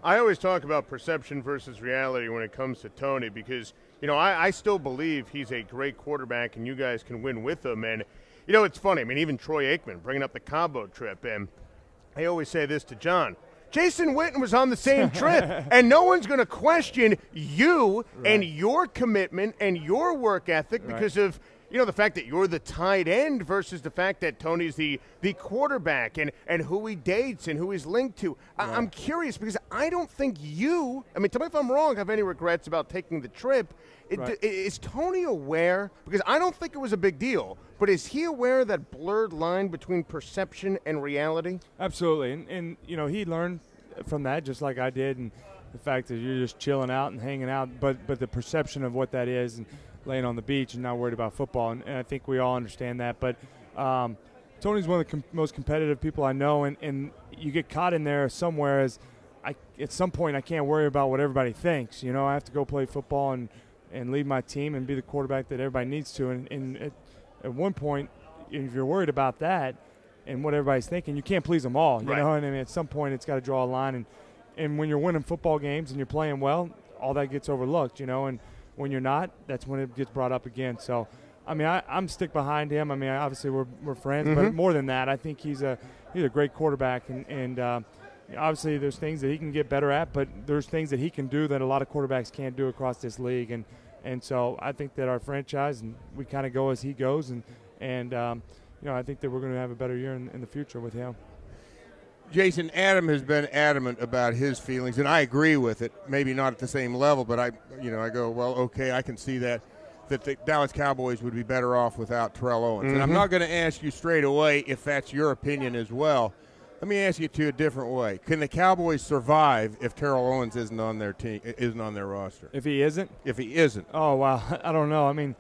I always talk about perception versus reality when it comes to Tony because, I still believe he's a great quarterback and you guys can win with him. And, it's funny. I mean, even Troy Aikman bringing up the Cabo trip. And I always say this to John. Jason Witten was on the same trip, and no one's going to question you and your commitment and your work ethic because of the fact that you're the tight end versus the fact that Tony's the quarterback and who he dates and who he's linked to. I'm curious because I don't think tell me if I'm wrong, have any regrets about taking the trip. Is Tony aware? Because I don't think it was a big deal, but is he aware of that blurred line between perception and reality? Absolutely. And he learned from that just like I did, and the fact that you're just chilling out and hanging out, but the perception of what that is and laying on the beach and not worried about football, and I think we all understand that. But Tony's one of the most competitive people I know, and you get caught in there somewhere at some point I can't worry about what everybody thinks. I have to go play football and lead my team and be the quarterback that everybody needs to. And at one point, if you're worried about that and what everybody's thinking, you can't please them all. You know, and I mean, at some point it's got to draw a line. And when you're winning football games and you're playing well, all that gets overlooked, and when you're not, that's when it gets brought up again. So, I mean, I'm stick behind him. I mean, obviously we're friends, but more than that, I think he's a great quarterback, and obviously there's things that he can get better at, but there's things that he can do that a lot of quarterbacks can't do across this league, and so I think that our franchise, and we kind of go as he goes, and I think that we're going to have a better year in the future with him. Jason, Adam has been adamant about his feelings, and I agree with it. Maybe not at the same level, but I go, well, okay, I can see that the Dallas Cowboys would be better off without Terrell Owens. And I'm not going to ask you straight away if that's your opinion as well. Let me ask you to a different way. Can the Cowboys survive if Terrell Owens isn't on their team, isn't on their roster? If he isn't? If he isn't. Oh, wow. I don't know. I mean,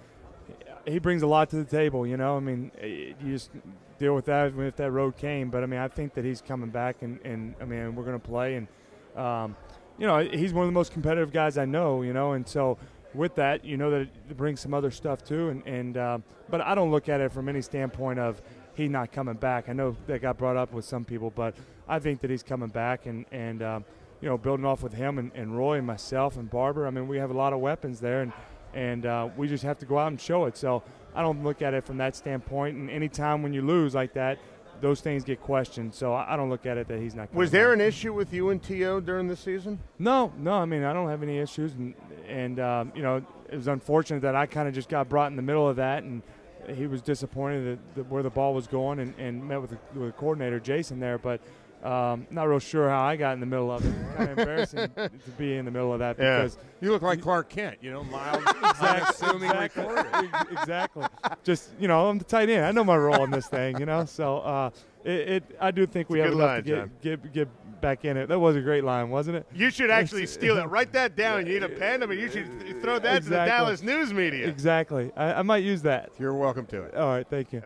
he brings a lot to the table, I mean, you just deal with that if that road came. But, I mean, I think that he's coming back, and I mean, we're going to play. And, he's one of the most competitive guys I know, and so with that, that it brings some other stuff too. But I don't look at it from any standpoint of he not coming back. I know that got brought up with some people, but I think that he's coming back. And building off with him and Roy and myself and Barber, I mean, we have a lot of weapons there, and we just have to go out and show it. So I don't look at it from that standpoint. And any time when you lose like that, those things get questioned. So I don't look at it that he's not coming Was there back. an issue with you and T.O. during the season? No. I mean, I don't have any issues. And it was unfortunate that I kind of just got brought in the middle of that. And he was disappointed that where the ball was going and met with the coordinator, Jason, there. But not real sure how I got in the middle of it. Kind of embarrassing to be in the middle of that because you look like Clark Kent, mild, unassuming reporter. Exactly. Just I'm the tight end. I know my role in this thing. So I do think we have enough to get back in it. That was a great line, wasn't it? You should actually steal that. Write that down. You need a pen. I mean, you should throw that to the Dallas news media. Exactly. I might use that. You're welcome to it. All right. Thank you.